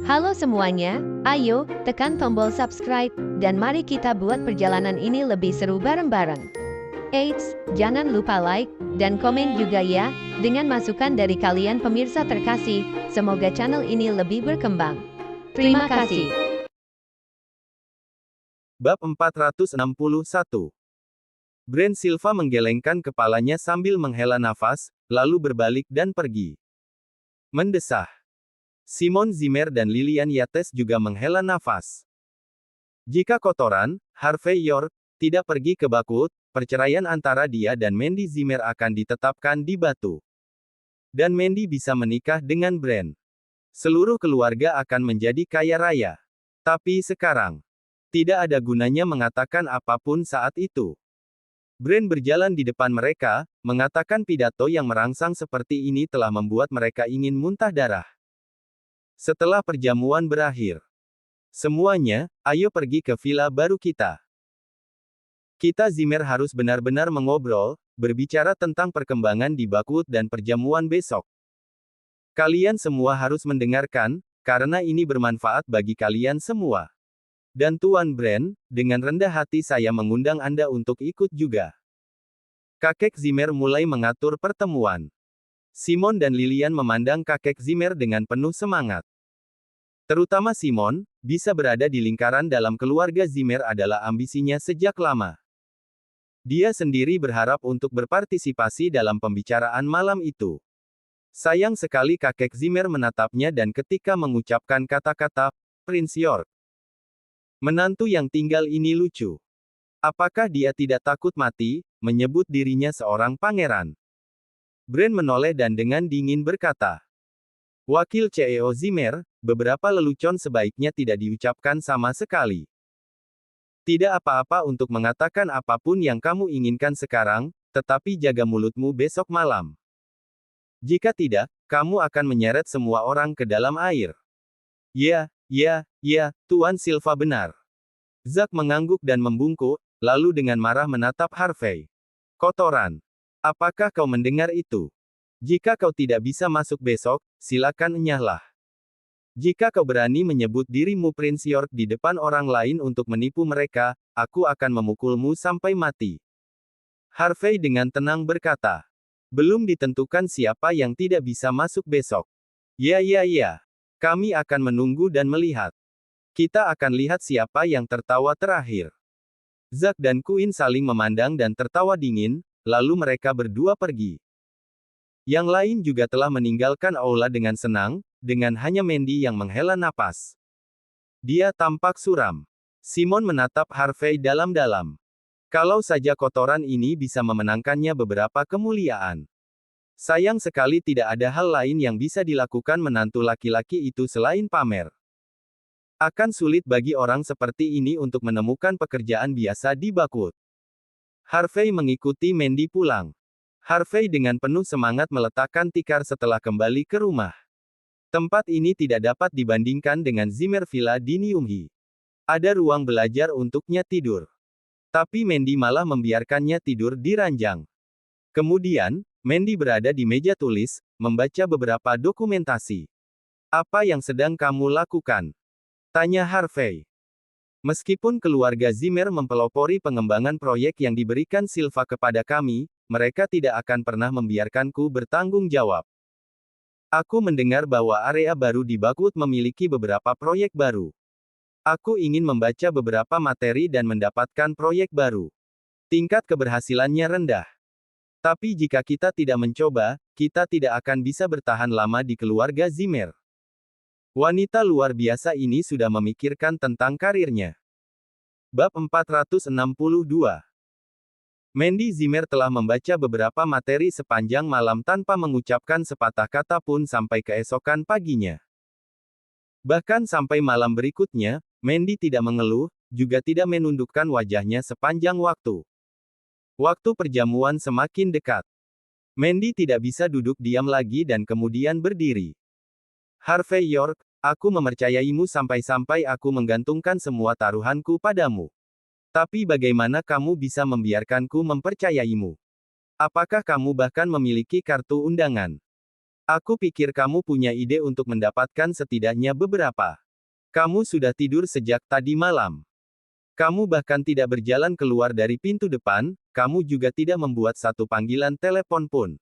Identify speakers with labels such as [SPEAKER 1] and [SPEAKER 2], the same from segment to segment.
[SPEAKER 1] Halo semuanya, ayo tekan tombol subscribe dan mari kita buat perjalanan ini lebih seru bareng-bareng. Eits, jangan lupa like dan komen juga ya, dengan masukan dari kalian pemirsa terkasih, semoga channel ini lebih berkembang. Terima kasih.
[SPEAKER 2] Bab 461. Bren Silva menggelengkan kepalanya sambil menghela nafas, lalu berbalik dan pergi. Mendesah. Simon Zimmer dan Lilian Yates juga menghela nafas. Jika kotoran, Harvey York, tidak pergi ke Bakut, perceraian antara dia dan Mandy Zimmer akan ditetapkan di batu. Dan Mandy bisa menikah dengan Bren. Seluruh keluarga akan menjadi kaya raya. Tapi sekarang, tidak ada gunanya mengatakan apapun saat itu. Bren berjalan di depan mereka, mengatakan pidato yang merangsang seperti ini telah membuat mereka ingin muntah darah. Setelah perjamuan berakhir, semuanya, ayo pergi ke villa baru kita. Kita Zimmer harus benar-benar mengobrol, berbicara tentang perkembangan di Bakut dan perjamuan besok. Kalian semua harus mendengarkan, karena ini bermanfaat bagi kalian semua. Dan Tuan Bren, dengan rendah hati saya mengundang Anda untuk ikut juga. Kakek Zimmer mulai mengatur pertemuan. Simon dan Lilian memandang kakek Zimmer dengan penuh semangat. Terutama Simon, bisa berada di lingkaran dalam keluarga Zimmer adalah ambisinya sejak lama. Dia sendiri berharap untuk berpartisipasi dalam pembicaraan malam itu. Sayang sekali kakek Zimmer menatapnya dan ketika mengucapkan kata-kata, Prince York. Menantu yang tinggal ini lucu. Apakah dia tidak takut mati, menyebut dirinya seorang pangeran? Bren menoleh dan dengan dingin berkata. Wakil CEO Zimmer, beberapa lelucon sebaiknya tidak diucapkan sama sekali. Tidak apa-apa untuk mengatakan apapun yang kamu inginkan sekarang, tetapi jaga mulutmu besok malam. Jika tidak, kamu akan menyeret semua orang ke dalam air. Ya, Tuan Silva benar. Zack mengangguk dan membungkuk, lalu dengan marah menatap Harvey. Kotoran. Apakah kau mendengar itu? Jika kau tidak bisa masuk besok, silakan enyahlah. Jika kau berani menyebut dirimu Prince York di depan orang lain untuk menipu mereka, aku akan memukulmu sampai mati. Harvey dengan tenang berkata. Belum ditentukan siapa yang tidak bisa masuk besok. Ya. Kami akan menunggu dan melihat. Kita akan lihat siapa yang tertawa terakhir. Zack dan Quinn saling memandang dan tertawa dingin, lalu mereka berdua pergi. Yang lain juga telah meninggalkan aula dengan senang, dengan hanya Mandy yang menghela napas. Dia tampak suram. Simon menatap Harvey dalam-dalam. Kalau saja kotoran ini bisa memenangkannya beberapa kemuliaan. Sayang sekali tidak ada hal lain yang bisa dilakukan menantu laki-laki itu selain pamer. Akan sulit bagi orang seperti ini untuk menemukan pekerjaan biasa di Bakut. Harvey mengikuti Mandy pulang. Harvey dengan penuh semangat meletakkan tikar setelah kembali ke rumah. Tempat ini tidak dapat dibandingkan dengan Zimmer Villa di Nyunghi. Ada ruang belajar untuknya tidur. Tapi Mandy malah membiarkannya tidur di ranjang. Kemudian, Mandy berada di meja tulis, membaca beberapa dokumentasi. Apa yang sedang kamu lakukan? Tanya Harvey. Meskipun keluarga Zimmer mempelopori pengembangan proyek yang diberikan Silva kepada kami, mereka tidak akan pernah membiarkanku bertanggung jawab. Aku mendengar bahwa area baru di Bakut memiliki beberapa proyek baru. Aku ingin membaca beberapa materi dan mendapatkan proyek baru. Tingkat keberhasilannya rendah. Tapi jika kita tidak mencoba, kita tidak akan bisa bertahan lama di keluarga Zimmer. Wanita luar biasa ini sudah memikirkan tentang karirnya. Bab 462. Mandy Zimmer telah membaca beberapa materi sepanjang malam tanpa mengucapkan sepatah kata pun sampai keesokan paginya. Bahkan sampai malam berikutnya, Mandy tidak mengeluh, juga tidak menundukkan wajahnya sepanjang waktu. Waktu perjamuan semakin dekat. Mandy tidak bisa duduk diam lagi dan kemudian berdiri. Harvey York, aku mempercayaimu sampai-sampai aku menggantungkan semua taruhanku padamu. Tapi bagaimana kamu bisa membiarkanku mempercayaimu? Apakah kamu bahkan memiliki kartu undangan? Aku pikir kamu punya ide untuk mendapatkan setidaknya beberapa. Kamu sudah tidur sejak tadi malam. Kamu bahkan tidak berjalan keluar dari pintu depan, kamu juga tidak membuat satu panggilan telepon pun.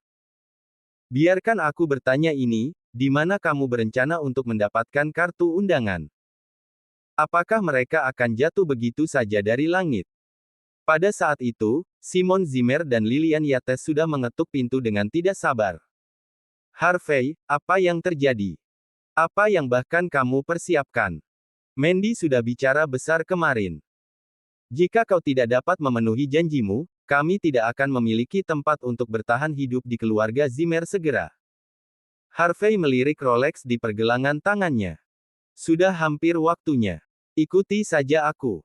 [SPEAKER 2] Biarkan aku bertanya ini, di mana kamu berencana untuk mendapatkan kartu undangan? Apakah mereka akan jatuh begitu saja dari langit? Pada saat itu, Simon Zimmer dan Lilian Yates sudah mengetuk pintu dengan tidak sabar. Harvey, apa yang terjadi? Apa yang bahkan kamu persiapkan? Mandy sudah bicara besar kemarin. Jika kau tidak dapat memenuhi janjimu, kami tidak akan memiliki tempat untuk bertahan hidup di keluarga Zimmer segera. Harvey melirik Rolex di pergelangan tangannya. Sudah hampir waktunya. Ikuti saja aku.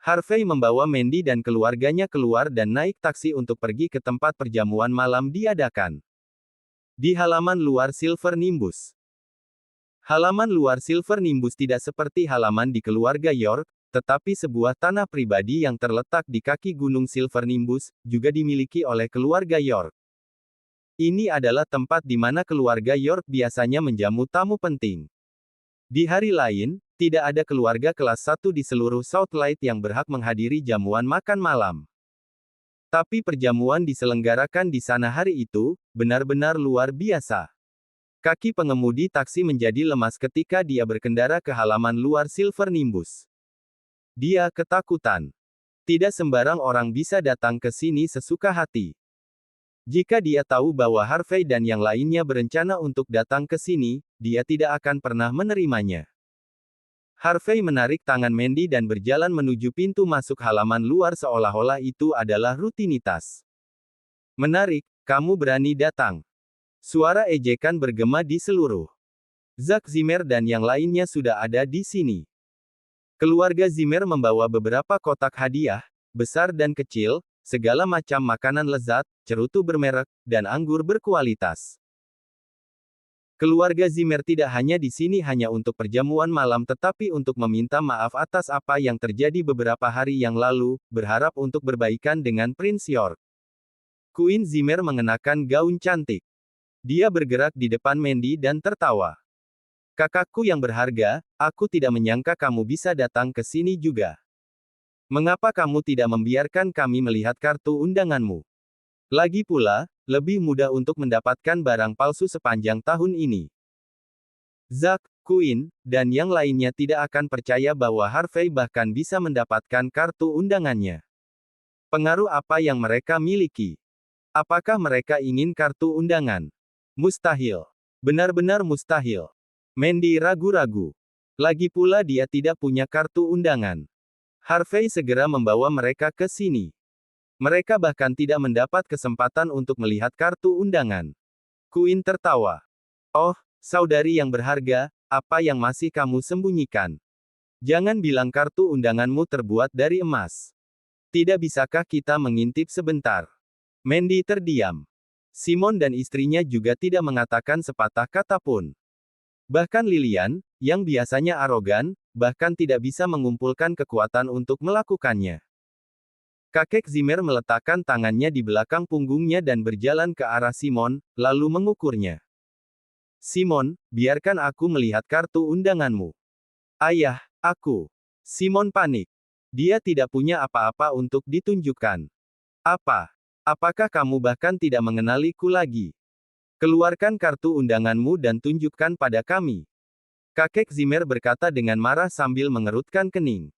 [SPEAKER 2] Harvey membawa Mandy dan keluarganya keluar dan naik taksi untuk pergi ke tempat perjamuan malam diadakan. Di halaman luar Silver Nimbus. Halaman luar Silver Nimbus tidak seperti halaman di keluarga York, tetapi sebuah tanah pribadi yang terletak di kaki gunung Silver Nimbus, juga dimiliki oleh keluarga York. Ini adalah tempat di mana keluarga York biasanya menjamu tamu penting. Di hari lain, tidak ada keluarga kelas 1 di seluruh Southlight yang berhak menghadiri jamuan makan malam. Tapi perjamuan diselenggarakan di sana hari itu, benar-benar luar biasa. Kaki pengemudi taksi menjadi lemas ketika dia berkendara ke halaman luar Silver Nimbus. Dia ketakutan. Tidak sembarang orang bisa datang ke sini sesuka hati. Jika dia tahu bahwa Harvey dan yang lainnya berencana untuk datang ke sini, dia tidak akan pernah menerimanya. Harvey menarik tangan Mandy dan berjalan menuju pintu masuk halaman luar seolah-olah itu adalah rutinitas. Menarik, kamu berani datang. Suara ejekan bergema di seluruh. Zack Zimmer dan yang lainnya sudah ada di sini. Keluarga Zimmer membawa beberapa kotak hadiah, besar dan kecil, segala macam makanan lezat, cerutu bermerek, dan anggur berkualitas. Keluarga Zimmer tidak hanya di sini hanya untuk perjamuan malam tetapi untuk meminta maaf atas apa yang terjadi beberapa hari yang lalu, berharap untuk berbaikan dengan Prince York. Queen Zimmer mengenakan gaun cantik. Dia bergerak di depan Mandy dan tertawa. Kakakku yang berharga, aku tidak menyangka kamu bisa datang ke sini juga. Mengapa kamu tidak membiarkan kami melihat kartu undanganmu? Lagi pula, lebih mudah untuk mendapatkan barang palsu sepanjang tahun ini. Zack, Queen, dan yang lainnya tidak akan percaya bahwa Harvey bahkan bisa mendapatkan kartu undangannya. Pengaruh apa yang mereka miliki? Apakah mereka ingin kartu undangan? Mustahil. Benar-benar mustahil. Mandy ragu-ragu. Lagi pula dia tidak punya kartu undangan. Harvey segera membawa mereka ke sini. Mereka bahkan tidak mendapat kesempatan untuk melihat kartu undangan. Queen tertawa. Oh, saudari yang berharga, apa yang masih kamu sembunyikan? Jangan bilang kartu undanganmu terbuat dari emas. Tidak bisakah kita mengintip sebentar? Mandy terdiam. Simon dan istrinya juga tidak mengatakan sepatah kata pun. Bahkan Lilian, yang biasanya arogan, bahkan tidak bisa mengumpulkan kekuatan untuk melakukannya. Kakek Zimmer meletakkan tangannya di belakang punggungnya dan berjalan ke arah Simon, lalu mengukurnya. Simon, biarkan aku melihat kartu undanganmu. Ayah, aku. Simon panik. Dia tidak punya apa-apa untuk ditunjukkan. Apa? Apakah kamu bahkan tidak mengenaliku lagi? Keluarkan kartu undanganmu dan tunjukkan pada kami. Kakek Zimmer berkata dengan marah sambil mengerutkan kening.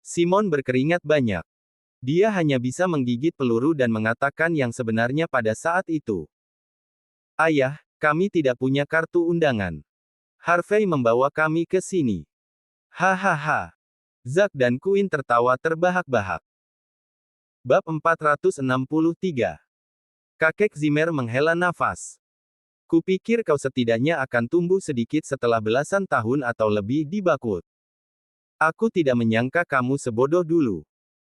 [SPEAKER 2] Simon berkeringat banyak. Dia hanya bisa menggigit peluru dan mengatakan yang sebenarnya pada saat itu. Ayah, kami tidak punya kartu undangan. Harvey membawa kami ke sini. Hahaha. Zack dan Queen tertawa terbahak-bahak. Bab 463. Kakek Zimmer menghela nafas. Kupikir kau setidaknya akan tumbuh sedikit setelah belasan tahun atau lebih di Bakut. Aku tidak menyangka kamu sebodoh dulu.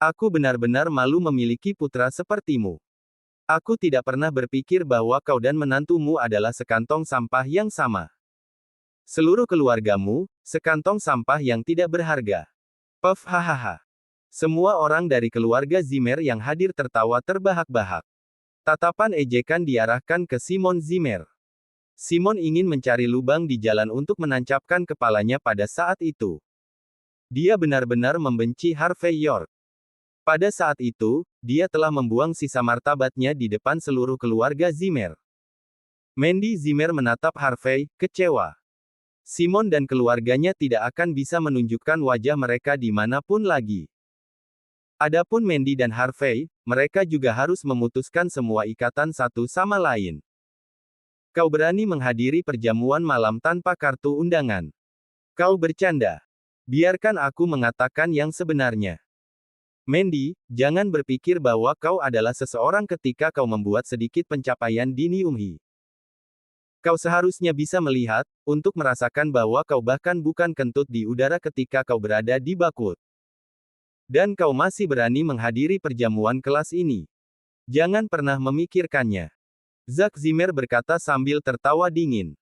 [SPEAKER 2] Aku benar-benar malu memiliki putra sepertimu. Aku tidak pernah berpikir bahwa kau dan menantumu adalah sekantong sampah yang sama. Seluruh keluargamu, sekantong sampah yang tidak berharga. Puff hahaha. Semua orang dari keluarga Zimmer yang hadir tertawa terbahak-bahak. Tatapan ejekan diarahkan ke Simon Zimmer. Simon ingin mencari lubang di jalan untuk menancapkan kepalanya pada saat itu. Dia benar-benar membenci Harvey York. Pada saat itu, dia telah membuang sisa martabatnya di depan seluruh keluarga Zimmer. Mandy Zimmer menatap Harvey, kecewa. Simon dan keluarganya tidak akan bisa menunjukkan wajah mereka di manapun lagi. Adapun Mandy dan Harvey, mereka juga harus memutuskan semua ikatan satu sama lain. Kau berani menghadiri perjamuan malam tanpa kartu undangan. Kau bercanda. Biarkan aku mengatakan yang sebenarnya. Mandy, jangan berpikir bahwa kau adalah seseorang ketika kau membuat sedikit pencapaian di Niumhi. Kau seharusnya bisa melihat, untuk merasakan bahwa kau bahkan bukan kentut di udara ketika kau berada di Bakut. Dan kau masih berani menghadiri perjamuan kelas ini. Jangan pernah memikirkannya. Zack Zimmer berkata sambil tertawa dingin.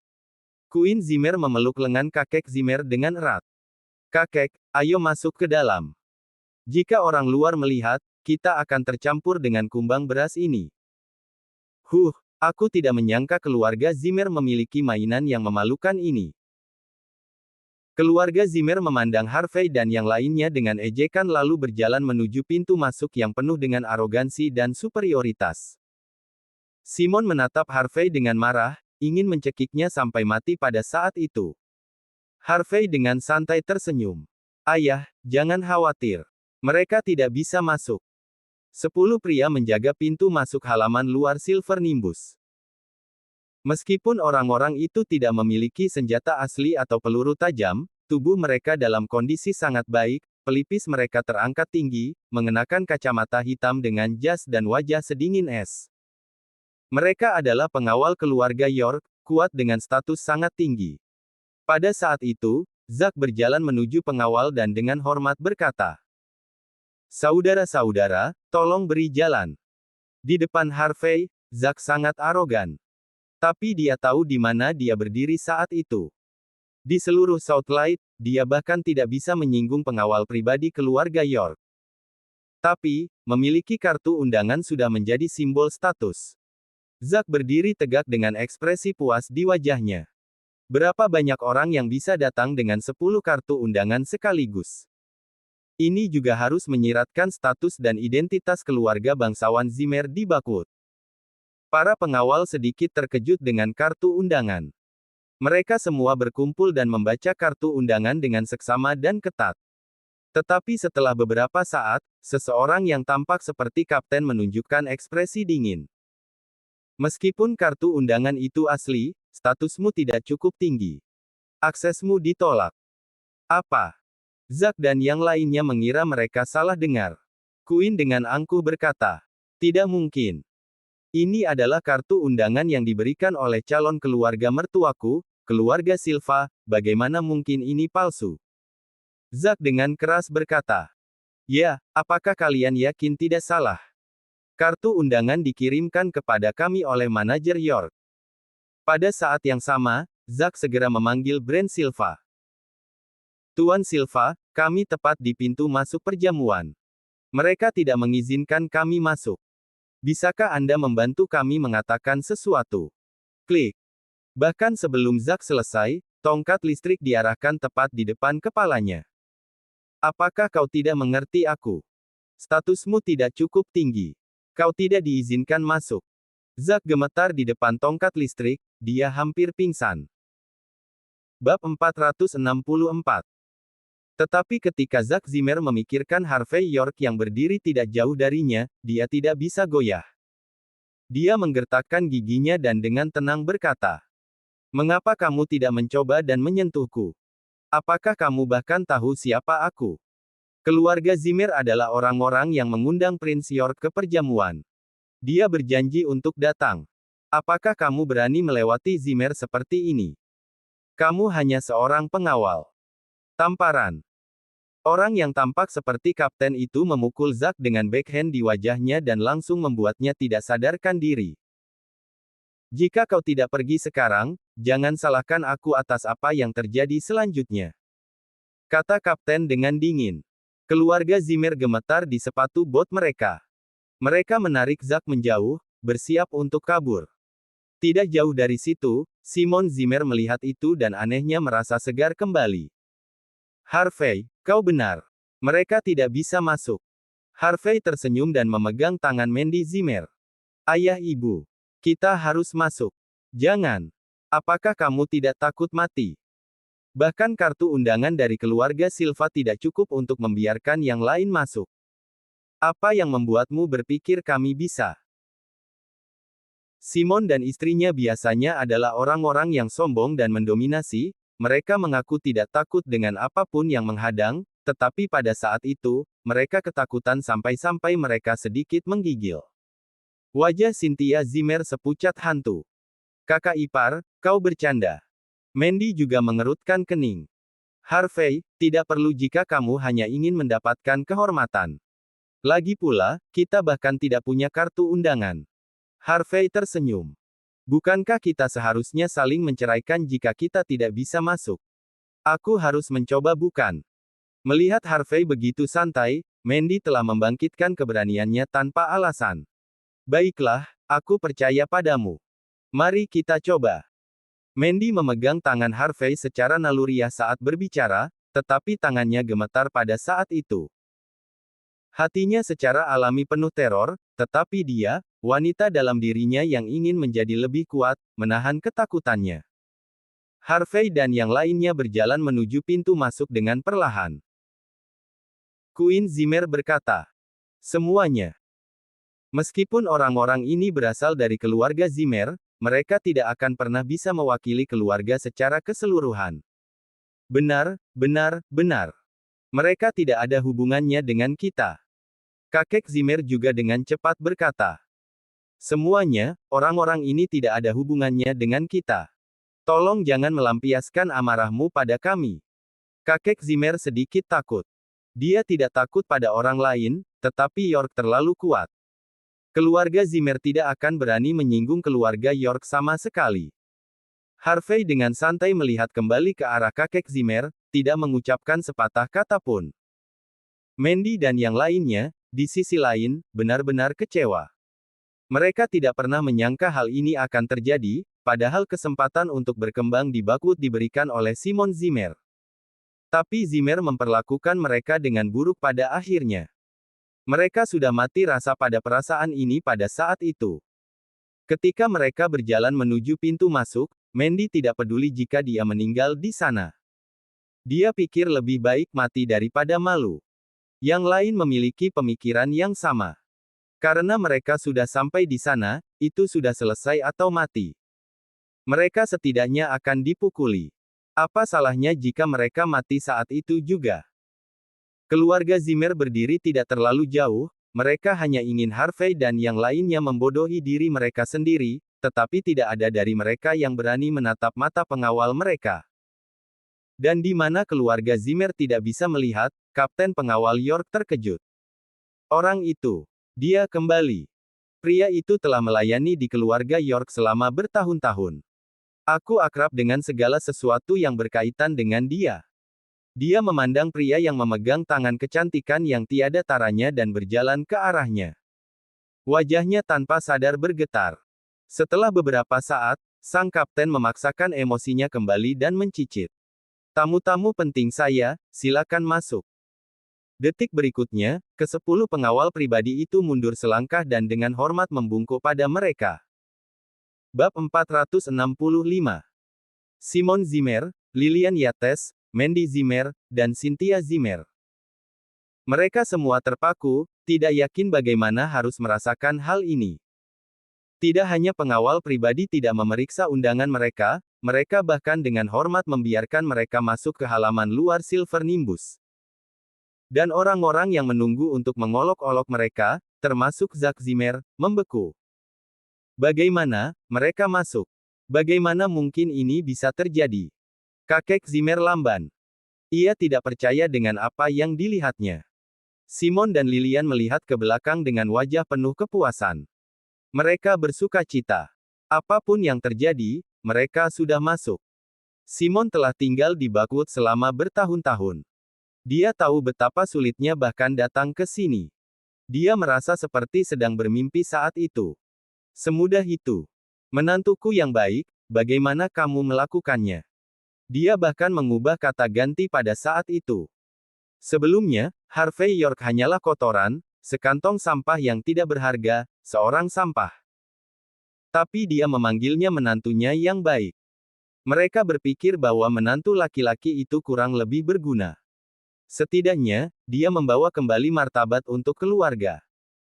[SPEAKER 2] Queen Zimmer memeluk lengan kakek Zimmer dengan erat. Kakek, ayo masuk ke dalam. Jika orang luar melihat, kita akan tercampur dengan kumbang beras ini. Aku tidak menyangka keluarga Zimmer memiliki mainan yang memalukan ini. Keluarga Zimmer memandang Harvey dan yang lainnya dengan ejekan lalu berjalan menuju pintu masuk yang penuh dengan arogansi dan superioritas. Simon menatap Harvey dengan marah, ingin mencekiknya sampai mati pada saat itu. Harvey dengan santai tersenyum. Ayah, jangan khawatir. Mereka tidak bisa masuk. 10 pria menjaga pintu masuk halaman luar Silver Nimbus. Meskipun orang-orang itu tidak memiliki senjata asli atau peluru tajam, tubuh mereka dalam kondisi sangat baik, pelipis mereka terangkat tinggi, mengenakan kacamata hitam dengan jas dan wajah sedingin es. Mereka adalah pengawal keluarga York, kuat dengan status sangat tinggi. Pada saat itu, Zack berjalan menuju pengawal dan dengan hormat berkata, "Saudara-saudara, tolong beri jalan." Di depan Harvey, Zack sangat arogan. Tapi dia tahu di mana dia berdiri saat itu. Di seluruh Southlight, dia bahkan tidak bisa menyinggung pengawal pribadi keluarga York. Tapi, memiliki kartu undangan sudah menjadi simbol status. Zack berdiri tegak dengan ekspresi puas di wajahnya. Berapa banyak orang yang bisa datang dengan 10 kartu undangan sekaligus? Ini juga harus menyiratkan status dan identitas keluarga bangsawan Zimmer di Bakut. Para pengawal sedikit terkejut dengan kartu undangan. Mereka semua berkumpul dan membaca kartu undangan dengan seksama dan ketat. Tetapi setelah beberapa saat, seseorang yang tampak seperti kapten menunjukkan ekspresi dingin. Meskipun kartu undangan itu asli, statusmu tidak cukup tinggi. Aksesmu ditolak. Apa? Zack dan yang lainnya mengira mereka salah dengar. Queen dengan angkuh berkata, "Tidak mungkin. Ini adalah kartu undangan yang diberikan oleh calon keluarga mertuaku, keluarga Silva, bagaimana mungkin ini palsu?" Zack dengan keras berkata, "Ya, apakah kalian yakin tidak salah? Kartu undangan dikirimkan kepada kami oleh manajer York." Pada saat yang sama, Zack segera memanggil Brand Silva. "Tuan Silva, kami tepat di pintu masuk perjamuan. Mereka tidak mengizinkan kami masuk. Bisakah Anda membantu kami mengatakan sesuatu?" Klik. Bahkan sebelum Zack selesai, tongkat listrik diarahkan tepat di depan kepalanya. "Apakah kau tidak mengerti aku? Statusmu tidak cukup tinggi. Kau tidak diizinkan masuk." Zack gemetar di depan tongkat listrik, dia hampir pingsan. Bab 464. Tetapi ketika Zack Zimmer memikirkan Harvey York yang berdiri tidak jauh darinya, dia tidak bisa goyah. Dia menggertakkan giginya dan dengan tenang berkata, "Mengapa kamu tidak mencoba dan menyentuhku? Apakah kamu bahkan tahu siapa aku?" Keluarga Zimmer adalah orang-orang yang mengundang Prince York ke perjamuan. Dia berjanji untuk datang. Apakah kamu berani melewati Zimmer seperti ini? Kamu hanya seorang pengawal. Tamparan. Orang yang tampak seperti kapten itu memukul Zack dengan backhand di wajahnya dan langsung membuatnya tidak sadarkan diri. "Jika kau tidak pergi sekarang, jangan salahkan aku atas apa yang terjadi selanjutnya," kata kapten dengan dingin. Keluarga Zimmer gemetar di sepatu bot mereka. Mereka menarik Zack menjauh, bersiap untuk kabur. Tidak jauh dari situ, Simon Zimmer melihat itu dan anehnya merasa segar kembali. Harvey, kau benar. Mereka tidak bisa masuk. Harvey tersenyum dan memegang tangan Mandy Zimmer. Ayah ibu, kita harus masuk. Jangan. Apakah kamu tidak takut mati? Bahkan kartu undangan dari keluarga Silva tidak cukup untuk membiarkan yang lain masuk. Apa yang membuatmu berpikir kami bisa? Simon dan istrinya biasanya adalah orang-orang yang sombong dan mendominasi. Mereka mengaku tidak takut dengan apapun yang menghadang, tetapi pada saat itu, mereka ketakutan sampai-sampai mereka sedikit menggigil. Wajah Cynthia Zimmer sepucat hantu. Kakak ipar, kau bercanda. Mandy juga mengerutkan kening. Harvey, tidak perlu jika kamu hanya ingin mendapatkan kehormatan. Lagi pula, kita bahkan tidak punya kartu undangan. Harvey tersenyum. Bukankah kita seharusnya saling menceraikan jika kita tidak bisa masuk? Aku harus mencoba bukan? Melihat Harvey begitu santai, Mandy telah membangkitkan keberaniannya tanpa alasan. Baiklah, aku percaya padamu. Mari kita coba. Mandy memegang tangan Harvey secara naluriah saat berbicara, tetapi tangannya gemetar pada saat itu. Hatinya secara alami penuh teror, tetapi dia, wanita dalam dirinya yang ingin menjadi lebih kuat, menahan ketakutannya. Harvey dan yang lainnya berjalan menuju pintu masuk dengan perlahan. Queen Zimmer berkata, semuanya. Meskipun orang-orang ini berasal dari keluarga Zimmer, mereka tidak akan pernah bisa mewakili keluarga secara keseluruhan. Benar, benar, benar. Mereka tidak ada hubungannya dengan kita. Kakek Zimmer juga dengan cepat berkata. Semuanya, orang-orang ini tidak ada hubungannya dengan kita. Tolong jangan melampiaskan amarahmu pada kami. Kakek Zimmer sedikit takut. Dia tidak takut pada orang lain, tetapi York terlalu kuat. Keluarga Zimmer tidak akan berani menyinggung keluarga York sama sekali. Harvey dengan santai melihat kembali ke arah kakek Zimmer, tidak mengucapkan sepatah kata pun. Mandy dan yang lainnya, di sisi lain, benar-benar kecewa. Mereka tidak pernah menyangka hal ini akan terjadi, padahal kesempatan untuk berkembang di Buckwood diberikan oleh Simon Zimmer. Tapi Zimmer memperlakukan mereka dengan buruk pada akhirnya. Mereka sudah mati rasa pada perasaan ini pada saat itu. Ketika mereka berjalan menuju pintu masuk, Mandy tidak peduli jika dia meninggal di sana. Dia pikir lebih baik mati daripada malu. Yang lain memiliki pemikiran yang sama. Karena mereka sudah sampai di sana, itu sudah selesai atau mati. Mereka setidaknya akan dipukuli. Apa salahnya jika mereka mati saat itu juga? Keluarga Zimmer berdiri tidak terlalu jauh, mereka hanya ingin Harvey dan yang lainnya membodohi diri mereka sendiri, tetapi tidak ada dari mereka yang berani menatap mata pengawal mereka. Dan di mana keluarga Zimmer tidak bisa melihat, Kapten Pengawal York terkejut. Orang itu. Dia kembali. Pria itu telah melayani di keluarga York selama bertahun-tahun. Aku akrab dengan segala sesuatu yang berkaitan dengan dia. Dia memandang pria yang memegang tangan kecantikan yang tiada taranya dan berjalan ke arahnya. Wajahnya tanpa sadar bergetar. Setelah beberapa saat, sang kapten memaksakan emosinya kembali dan mencicit. Tamu-tamu penting saya, silakan masuk. Detik berikutnya, ke-10 pengawal pribadi itu mundur selangkah dan dengan hormat membungkuk pada mereka. Bab 465. Simon Zimmer, Lillian Yates, Mandy Zimmer, dan Cynthia Zimmer. Mereka semua terpaku, tidak yakin bagaimana harus merasakan hal ini. Tidak hanya pengawal pribadi tidak memeriksa undangan mereka, mereka bahkan dengan hormat membiarkan mereka masuk ke halaman luar Silver Nimbus. Dan orang-orang yang menunggu untuk mengolok-olok mereka, termasuk Zack Zimmer, membeku. Bagaimana mereka masuk? Bagaimana mungkin ini bisa terjadi? Kakek Zimmer lamban. Ia tidak percaya dengan apa yang dilihatnya. Simon dan Lillian melihat ke belakang dengan wajah penuh kepuasan. Mereka bersuka cita. Apapun yang terjadi, mereka sudah masuk. Simon telah tinggal di Buckwood selama bertahun-tahun. Dia tahu betapa sulitnya bahkan datang ke sini. Dia merasa seperti sedang bermimpi saat itu. Semudah itu. Menantuku yang baik, bagaimana kamu melakukannya? Dia bahkan mengubah kata ganti pada saat itu. Sebelumnya, Harvey York hanyalah kotoran, sekantong sampah yang tidak berharga, seorang sampah. Tapi dia memanggilnya menantunya yang baik. Mereka berpikir bahwa menantu laki-laki itu kurang lebih berguna. Setidaknya, dia membawa kembali martabat untuk keluarga.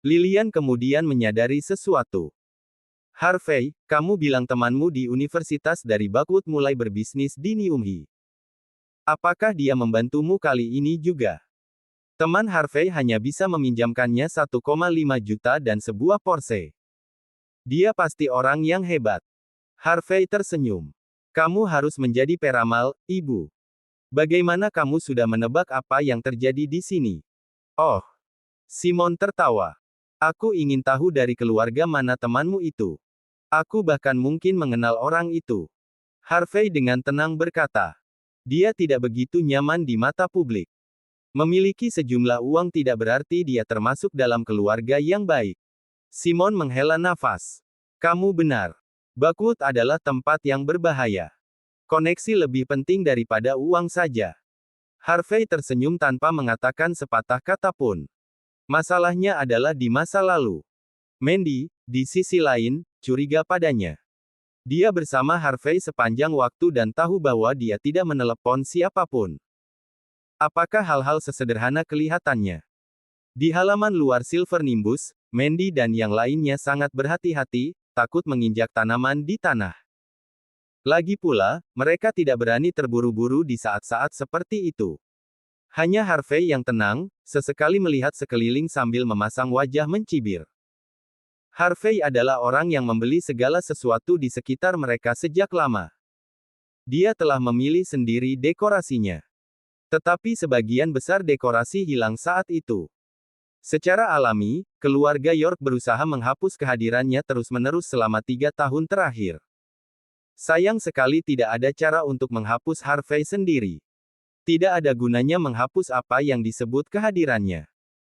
[SPEAKER 2] Lilian kemudian menyadari sesuatu. Harvey, kamu bilang temanmu di universitas dari Buckwood mulai berbisnis di Niumhi. Apakah dia membantumu kali ini juga? Teman Harvey hanya bisa meminjamkannya 1,5 juta dan sebuah Porsche. Dia pasti orang yang hebat. Harvey tersenyum. Kamu harus menjadi peramal, Ibu. Bagaimana kamu sudah menebak apa yang terjadi di sini? Oh. Simon tertawa. Aku ingin tahu dari keluarga mana temanmu itu. Aku bahkan mungkin mengenal orang itu. Harvey dengan tenang berkata. Dia tidak begitu nyaman di mata publik. Memiliki sejumlah uang tidak berarti dia termasuk dalam keluarga yang baik. Simon menghela nafas. Kamu benar. Buckwood adalah tempat yang berbahaya. Koneksi lebih penting daripada uang saja. Harvey tersenyum tanpa mengatakan sepatah kata pun. Masalahnya adalah di masa lalu. Mandy, di sisi lain, curiga padanya. Dia bersama Harvey sepanjang waktu dan tahu bahwa dia tidak menelepon siapapun. Apakah hal-hal sesederhana kelihatannya? Di halaman luar Silver Nimbus, Mandy dan yang lainnya sangat berhati-hati, takut menginjak tanaman di tanah. Lagi pula, mereka tidak berani terburu-buru di saat-saat seperti itu. Hanya Harvey yang tenang, sesekali melihat sekeliling sambil memasang wajah mencibir. Harvey adalah orang yang membeli segala sesuatu di sekitar mereka sejak lama. Dia telah memilih sendiri dekorasinya. Tetapi sebagian besar dekorasi hilang saat itu. Secara alami, keluarga York berusaha menghapus kehadirannya terus-menerus selama 3 tahun terakhir. Sayang sekali tidak ada cara untuk menghapus Harvey sendiri. Tidak ada gunanya menghapus apa yang disebut kehadirannya.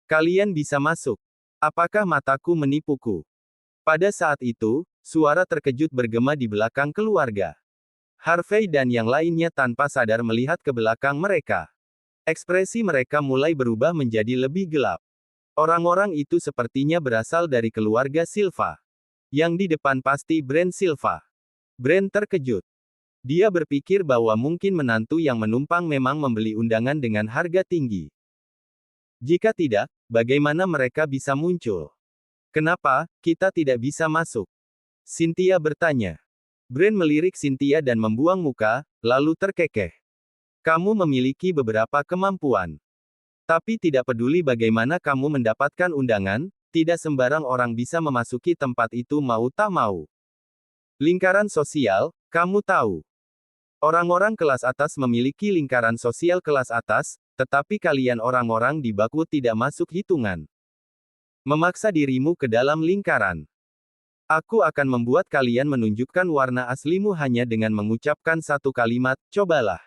[SPEAKER 2] Kalian bisa masuk. Apakah mataku menipuku? Pada saat itu, suara terkejut bergema di belakang keluarga. Harvey dan yang lainnya tanpa sadar melihat ke belakang mereka. Ekspresi mereka mulai berubah menjadi lebih gelap. Orang-orang itu sepertinya berasal dari keluarga Silva. Yang di depan pasti Brent Silva. Brent terkejut. Dia berpikir bahwa mungkin menantu yang menumpang memang membeli undangan dengan harga tinggi. Jika tidak, bagaimana mereka bisa muncul? Kenapa kita tidak bisa masuk? Cynthia bertanya. Brent melirik Cynthia dan membuang muka, lalu terkekeh. Kamu memiliki beberapa kemampuan. Tapi tidak peduli bagaimana kamu mendapatkan undangan, tidak sembarang orang bisa memasuki tempat itu mau tak mau. Lingkaran sosial, kamu tahu. Orang-orang kelas atas memiliki lingkaran sosial kelas atas, tetapi kalian orang-orang di Buckwood tidak masuk hitungan. Memaksa dirimu ke dalam lingkaran. Aku akan membuat kalian menunjukkan warna aslimu hanya dengan mengucapkan satu kalimat, cobalah.